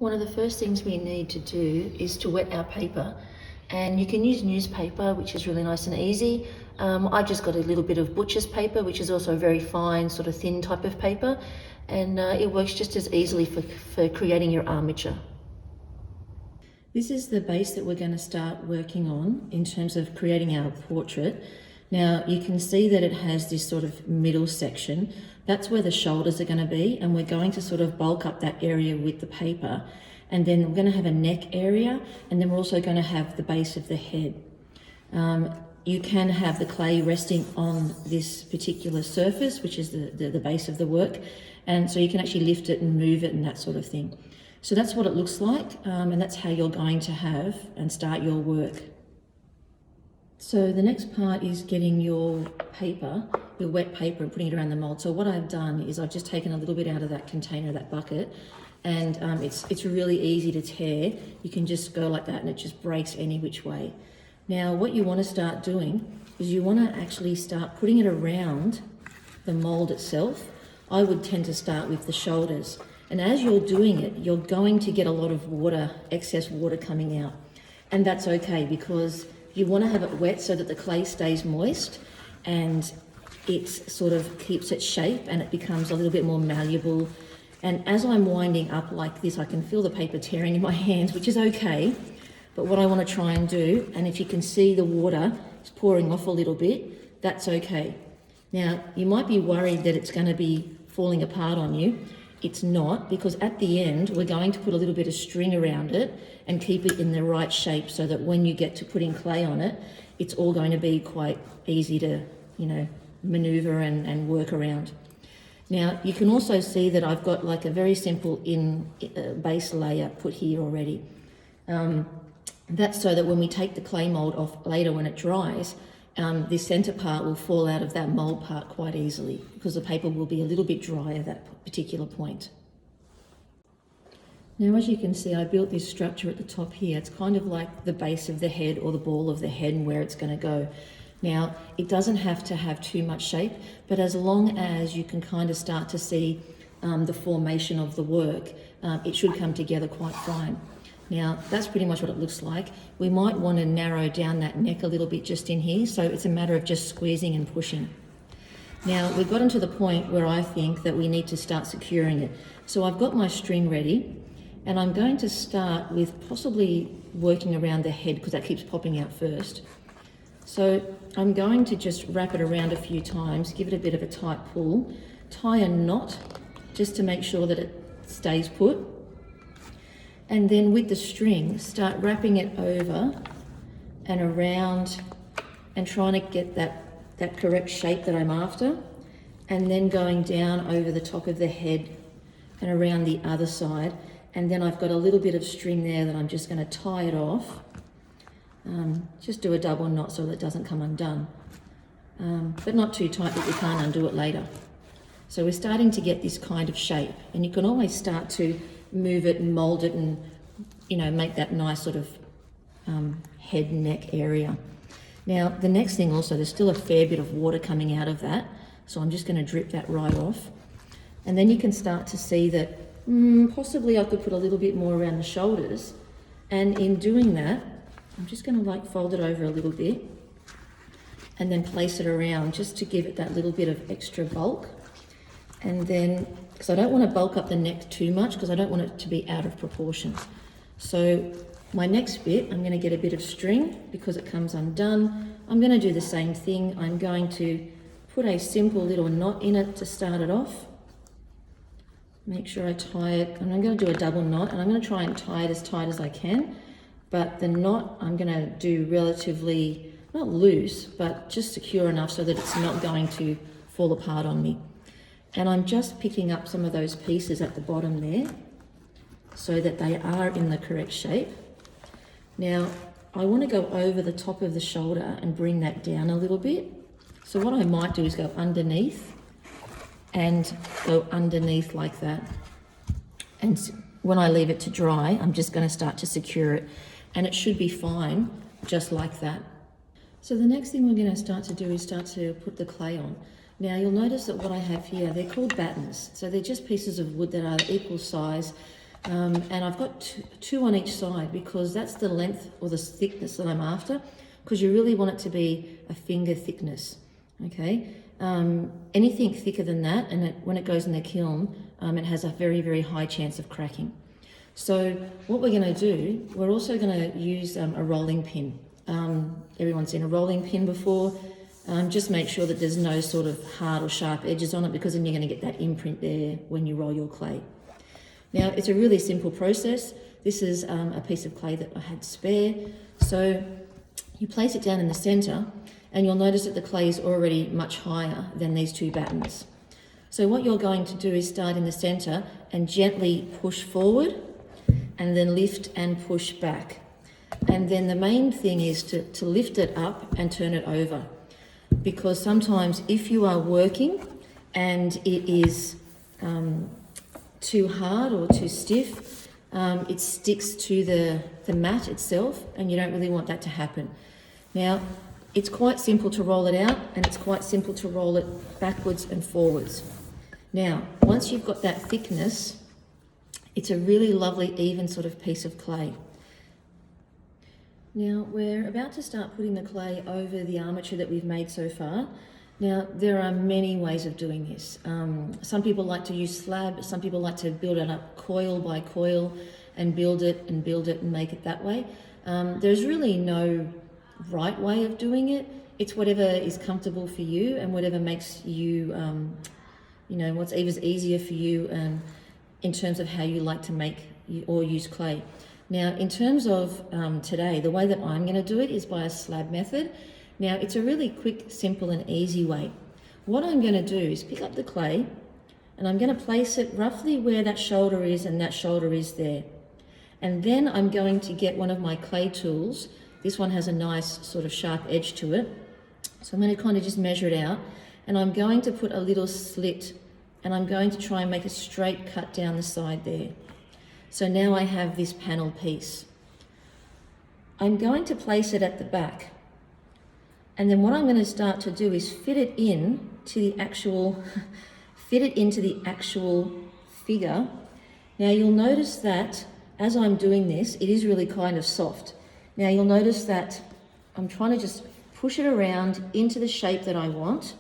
One of the first things we need to do is to wet our paper, and you can use newspaper, which is really nice and easy. I just got a little bit of butcher's paper, which is also a very fine, sort of thin type of paper, and it works just as easily for creating your armature. This is the base that we're going to start working on in terms of creating our portrait. Now you can see that it has this sort of middle section. That's where the shoulders are going to be, and we're going to sort of bulk up that area with the paper. And then we're going to have a neck area, and then we're also going to have the base of the head. You can have the clay resting on this particular surface, which is the base of the work, and so you can actually lift it and move it and that sort of thing. So that's what it looks like, and that's how you're going to have and start your work. So the next part is getting your paper, your wet paper, and putting it around the mold. So what I've done is I've just taken a little bit out of that container, that bucket, and it's really easy to tear. You can just go like that and it just breaks any which way. Now what you want to start doing is you want to actually start putting it around the mold itself. I would tend to start with the shoulders. And as you're doing it, you're going to get a lot of water, excess water coming out. And that's okay, because you want to have it wet so that the clay stays moist and it sort of keeps its shape and it becomes a little bit more malleable. And as I'm winding up like this, I can feel the paper tearing in my hands, which is okay. But what I want to try and do, and if you can see the water is pouring off a little bit, that's okay. Now, you might be worried that it's going to be falling apart on you. It's not, because at the end, we're going to put a little bit of string around it and keep it in the right shape so that when you get to putting clay on it, it's all going to be quite easy to, maneuver and work around. Now, you can also see that I've got like a very simple base layer put here already. That's so that when we take the clay mold off later when it dries, this center part will fall out of that mold part quite easily because the paper will be a little bit dry at that particular point. Now, as you can see, I built this structure at the top here. It's kind of like the base of the head or the ball of the head and where it's going to go. Now, it doesn't have to have too much shape, but as long as you can kind of start to see the formation of the work, it should come together quite fine. Now, that's pretty much what it looks like. We might want to narrow down that neck a little bit just in here, so it's a matter of just squeezing and pushing. Now, we've gotten to the point where I think that we need to start securing it. So I've got my string ready, and I'm going to start with possibly working around the head because that keeps popping out first. So I'm going to just wrap it around a few times, give it a bit of a tight pull, tie a knot just to make sure that it stays put. And then with the string, start wrapping it over and around and trying to get that correct shape that I'm after. And then going down over the top of the head and around the other side. And then I've got a little bit of string there that I'm just going to tie it off. Just do a double knot so that it doesn't come undone. But not too tight that you can't undo it later. So we're starting to get this kind of shape. And you can always start to move it and mold it and make that nice sort of head neck area. Now the next thing also, there's still a fair bit of water coming out of that, so I'm just going to drip that right off. And then you can start to see that possibly I could put a little bit more around the shoulders, and in doing that I'm just going to fold it over a little bit and then place it around just to give it that little bit of extra bulk. And then, because I don't want to bulk up the neck too much because I don't want it to be out of proportion. So my next bit, I'm going to get a bit of string because it comes undone. I'm going to do the same thing. I'm going to put a simple little knot in it to start it off. Make sure I tie it, and I'm going to do a double knot, and I'm going to try and tie it as tight as I can. But the knot I'm going to do relatively, not loose, but just secure enough so that it's not going to fall apart on me. And I'm just picking up some of those pieces at the bottom there so that they are in the correct shape. Now, I want to go over the top of the shoulder and bring that down a little bit. So what I might do is go underneath and go underneath like that. And when I leave it to dry, I'm just going to start to secure it. And it should be fine, just like that. So the next thing we're going to start to do is start to put the clay on. Now you'll notice that what I have here, they're called battens. So they're just pieces of wood that are equal size. And I've got two on each side because that's the length or the thickness that I'm after, because you really want it to be a finger thickness, okay? Anything thicker than that, and when it goes in the kiln, it has a very, very high chance of cracking. So what we're going to do, we're also going to use a rolling pin. Everyone's seen a rolling pin before. Just make sure that there's no sort of hard or sharp edges on it, because then you're going to get that imprint there when you roll your clay. Now, it's a really simple process. This is a piece of clay that I had spare. So you place it down in the center, and you'll notice that the clay is already much higher than these two battens. So what you're going to do is start in the center and gently push forward, and then lift and push back. And then the main thing is to lift it up and turn it over. Because sometimes if you are working and it is too hard or too stiff, it sticks to the mat itself, and you don't really want that to happen. Now, it's quite simple to roll it out, and it's quite simple to roll it backwards and forwards. Now, once you've got that thickness, it's a really lovely, even sort of piece of clay. Now, we're about to start putting the clay over the armature that we've made so far. Now, there are many ways of doing this. Some people like to use slab, some people like to build it up coil by coil and build it and make it that way. There's really no right way of doing it. It's whatever is comfortable for you and whatever makes you, what's easier for you in terms of how you like to make or use clay. Now, in terms of today, the way that I'm going to do it is by a slab method. Now, it's a really quick, simple and easy way. What I'm going to do is pick up the clay, and I'm going to place it roughly where that shoulder is and that shoulder is there. And then I'm going to get one of my clay tools. This one has a nice sort of sharp edge to it. So I'm going to kind of just measure it out, and I'm going to put a little slit, and I'm going to try and make a straight cut down the side there. So now I have this panel piece. I'm going to place it at the back. And then what I'm going to start to do is fit it into the actual figure. Now you'll notice that as I'm doing this, it is really kind of soft. Now you'll notice that I'm trying to just push it around into the shape that I want,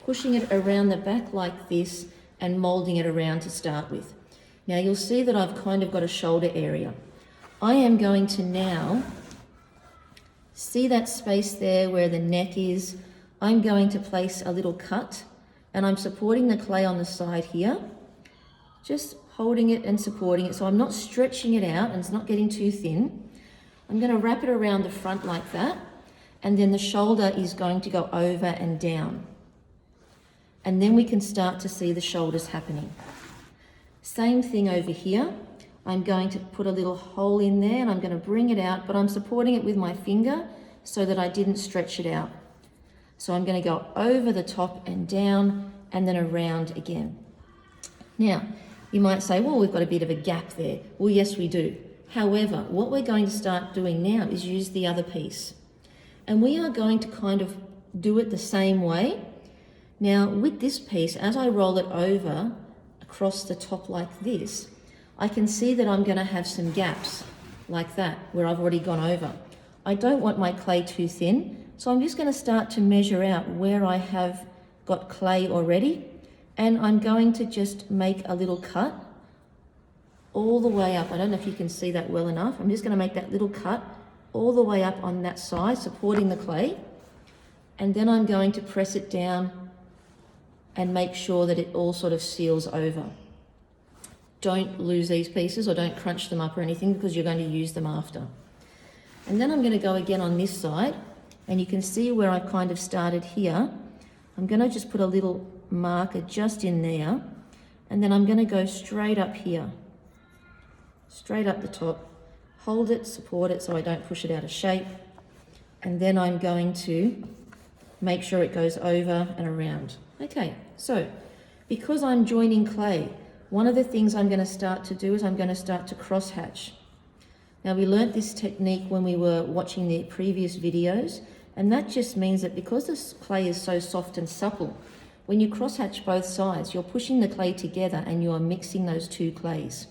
pushing it around the back like this and molding it around to start with. Now you'll see that I've kind of got a shoulder area. I am going to now see that space there where the neck is. I'm going to place a little cut, and I'm supporting the clay on the side here, just holding it and supporting it. So I'm not stretching it out and it's not getting too thin. I'm going to wrap it around the front like that, and then the shoulder is going to go over and down. And then we can start to see the shoulders happening. Same thing over here. I'm going to put a little hole in there, and I'm going to bring it out, but I'm supporting it with my finger so that I didn't stretch it out. So I'm going to go over the top and down and then around again. Now, you might say, well, we've got a bit of a gap there. Well, yes, we do. However, what we're going to start doing now is use the other piece. And we are going to kind of do it the same way. Now, with this piece, as I roll it over across the top like this, I can see that I'm going to have some gaps like that where I've already gone over. I don't want my clay too thin, so I'm just going to start to measure out where I have got clay already, and I'm going to just make a little cut all the way up. I don't know if you can see that well enough. I'm just going to make that little cut all the way up on that side, supporting the clay, and then I'm going to press it down and make sure that it all sort of seals over. Don't lose these pieces or don't crunch them up or anything, because you're going to use them after. And then I'm going to go again on this side, and you can see where I kind of started here. I'm going to just put a little marker just in there, and then I'm going to go straight up here, straight up the top, hold it, support it so I don't push it out of shape, and then I'm going to make sure it goes over and around. Okay, so because I'm joining clay, one of the things I'm going to start to do is I'm going to start to cross hatch. Now, we learnt this technique when we were watching the previous videos, and that just means that because this clay is so soft and supple, when you cross hatch both sides, you're pushing the clay together and you're mixing those two clays.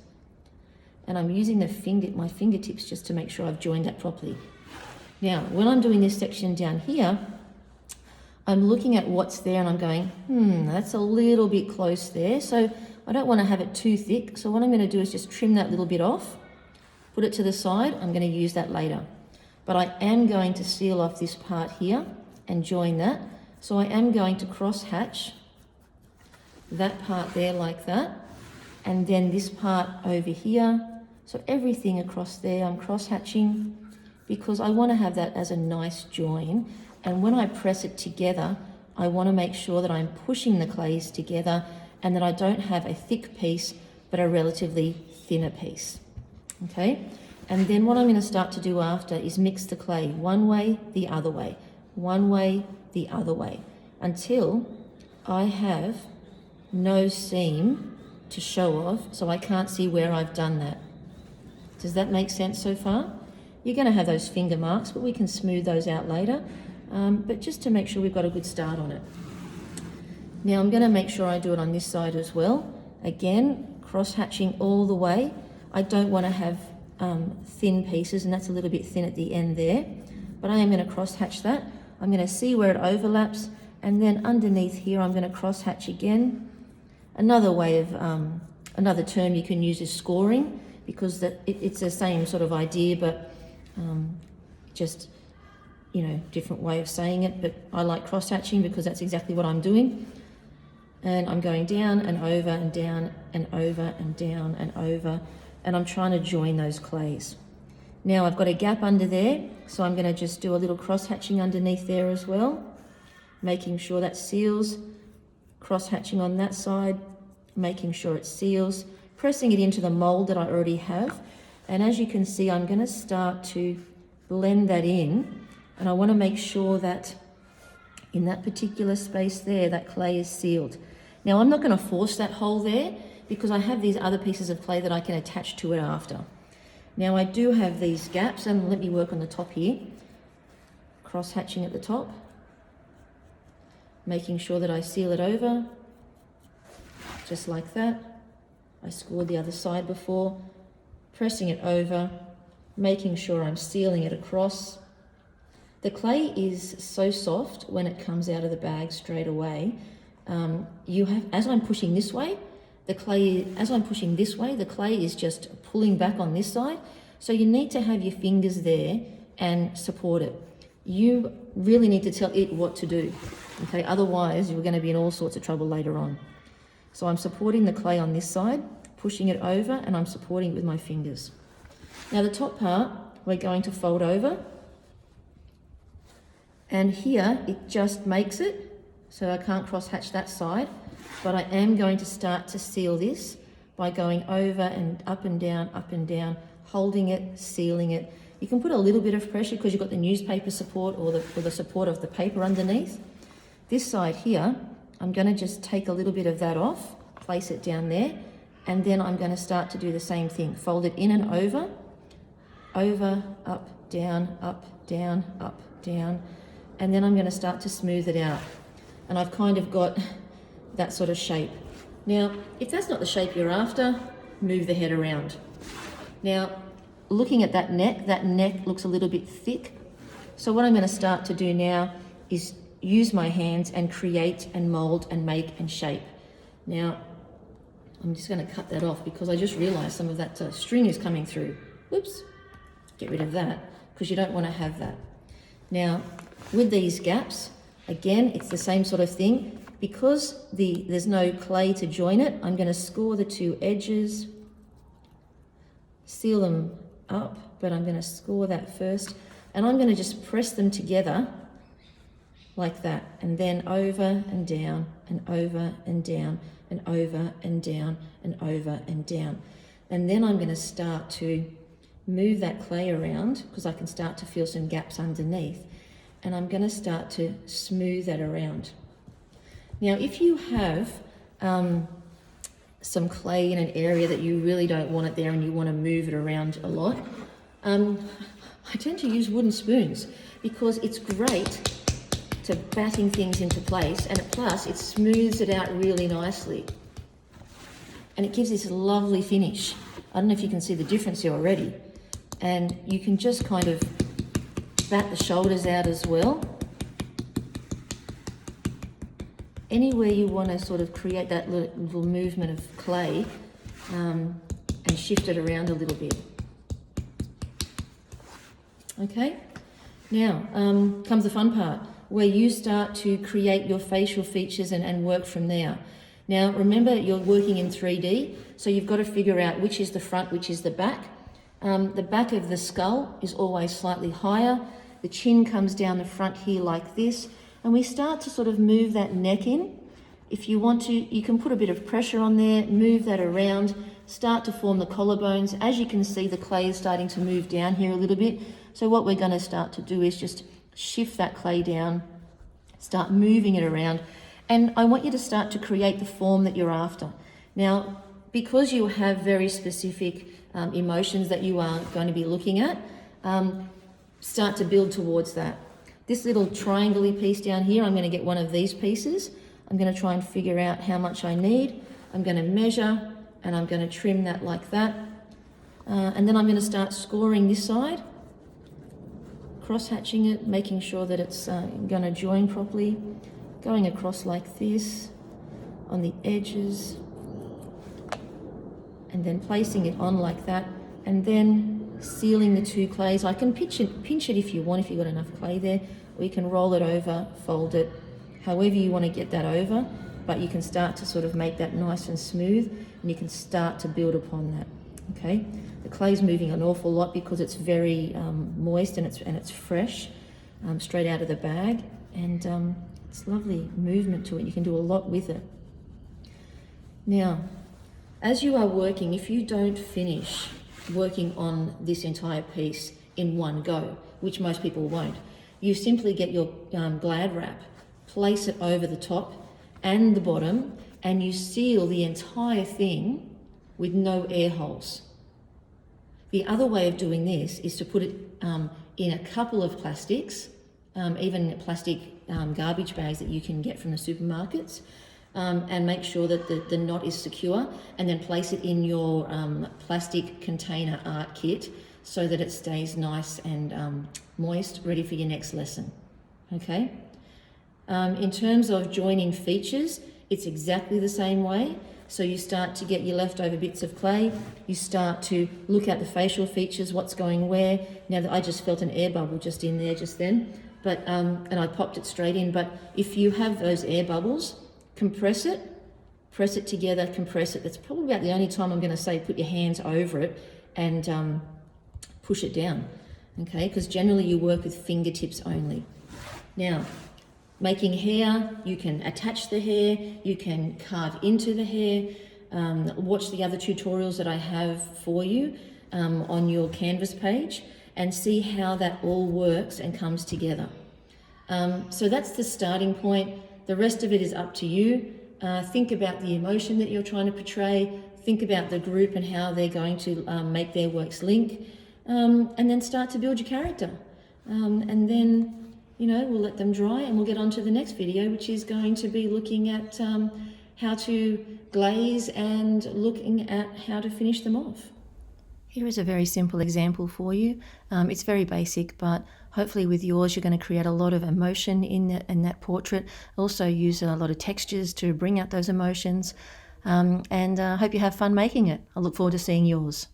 and I'm using my fingertips just to make sure I've joined that properly. Now, when I'm doing this section down here, I'm looking at what's there and I'm going, that's a little bit close there. So I don't want to have it too thick. So what I'm going to do is just trim that little bit off, put it to the side. I'm going to use that later. But I am going to seal off this part here and join that. So I am going to cross hatch that part there like that. And then this part over here. So everything across there, I'm cross hatching because I want to have that as a nice join. And when I press it together, I want to make sure that I'm pushing the clays together and that I don't have a thick piece, but a relatively thinner piece. Okay? And then what I'm going to start to do after is mix the clay one way, the other way, one way, the other way, until I have no seam to show off, so I can't see where I've done that. Does that make sense so far? You're going to have those finger marks, but we can smooth those out later. But just to make sure we've got a good start on it. Now I'm going to make sure I do it on this side as well. Again, cross hatching all the way. I don't want to have thin pieces, and that's a little bit thin at the end there. But I am going to cross hatch that. I'm going to see where it overlaps, and then underneath here I'm going to cross hatch again. Another way of, another term you can use is scoring, because it's the same sort of idea, but just, different way of saying it. But I like cross hatching because that's exactly what I'm doing. And I'm going down and over and down and over and down and over, and I'm trying to join those clays. Now I've got a gap under there, so I'm going to just do a little cross hatching underneath there as well, making sure that seals, cross hatching on that side, making sure it seals, pressing it into the mold that I already have. And as you can see, I'm going to start to blend that in, and I want to make sure that in that particular space there, that clay is sealed. Now I'm not going to force that hole there because I have these other pieces of clay that I can attach to it after. Now I do have these gaps, and let me work on the top here. Cross hatching at the top, making sure that I seal it over, just like that. I scored the other side before, pressing it over, making sure I'm sealing it across. The clay is so soft when it comes out of the bag straight away. As I'm pushing this way, the clay is just pulling back on this side. So you need to have your fingers there and support it. You really need to tell it what to do. Okay, otherwise you're going to be in all sorts of trouble later on. So I'm supporting the clay on this side, pushing it over, and I'm supporting it with my fingers. Now the top part, we're going to fold over. And here, it just makes it, so I can't cross hatch that side, but I am going to start to seal this by going over and up and down, holding it, sealing it. You can put a little bit of pressure because you've got the newspaper support or the support of the paper underneath. This side here, I'm going to just take a little bit of that off, place it down there, and then I'm going to start to do the same thing. Fold it in and over, up, down, and then I'm going to start to smooth it out. And I've kind of got that sort of shape. Now, if that's not the shape you're after, move the head around. Now, looking at that neck looks a little bit thick. So what I'm going to start to do now is use my hands and create and mold and make and shape. Now, I'm just going to cut that off because I just realized some of that string is coming through. Whoops, get rid of that because you don't want to have that. Now, with these gaps, again, it's the same sort of thing. Because there's no clay to join it, I'm going to score the two edges, seal them up, but I'm going to score that first, and I'm going to just press them together like that, and then over and down, and over and down, and over and down, and over and down. And then I'm going to start to move that clay around because I can start to feel some gaps underneath, and I'm going to start to smooth that around. Now, if you have some clay in an area that you really don't want it there and you want to move it around a lot, I tend to use wooden spoons because it's great to batting things into place, and plus it smooths it out really nicely. And it gives this lovely finish. I don't know if you can see the difference here already. And you can just kind of bat the shoulders out as well. Anywhere you want to sort of create that little movement of clay and shift it around a little bit. Okay, now comes the fun part, where you start to create your facial features and work from there. Now remember, you're working in 3D, so you've got to figure out which is the front, which is the back. The back of the skull is always slightly higher. The chin comes down the front here like this, and we start to sort of move that neck in. If you want to, you can put a bit of pressure on there, move that around, start to form the collarbones. As you can see, the clay is starting to move down here a little bit. So what we're going to start to do is just shift that clay down, start moving it around, and I want you to start to create the form that you're after. Now, because you have very specific emotions that you are going to be looking at, start to build towards that. This little triangle-y piece down here, I'm going to get one of these pieces. I'm going to try and figure out how much I need. I'm going to measure, and I'm going to trim that like that. And then I'm going to start scoring this side, cross-hatching it, making sure that it's going to join properly, going across like this on the edges, and then placing it on like that, and then sealing the two clays. I can pinch it if you want, if you've got enough clay there, or you can roll it over, fold it, however you want to get that over, but you can start to sort of make that nice and smooth, and you can start to build upon that. Okay, the clay's moving an awful lot because it's very moist and it's fresh, straight out of the bag, and it's lovely movement to it. You can do a lot with it. Now, as you are working, if you don't finish working on this entire piece in one go, which most people won't, you simply get your Glad wrap, place it over the top and the bottom, and you seal the entire thing with no air holes. The other way of doing this is to put it in a couple of plastics, even plastic garbage bags that you can get from the supermarkets, and make sure that the knot is secure, and then place it in your plastic container art kit so that it stays nice and moist, ready for your next lesson. Okay? In terms of joining features, it's exactly the same way. So you start to get your leftover bits of clay, you start to look at the facial features, what's going where. Now, I just felt an air bubble just in there just then, but and I popped it straight in. But if you have those air bubbles, compress it, press it together, compress it. That's probably about the only time I'm going to say put your hands over it and push it down, okay? Because generally you work with fingertips only. Now, making hair, you can attach the hair, you can carve into the hair. Watch the other tutorials that I have for you on your Canvas page and see how that all works and comes together. So that's the starting point. The rest of it is up to you. Think about the emotion that you're trying to portray. Think about the group and how they're going to make their works link. And then start to build your character. And then, you know, we'll let them dry and we'll get on to the next video, which is going to be looking at how to glaze and looking at how to finish them off. Here is a very simple example for you. It's very basic, but hopefully with yours you're going to create a lot of emotion in that portrait. Also use a lot of textures to bring out those emotions, and hope you have fun making it. I look forward to seeing yours.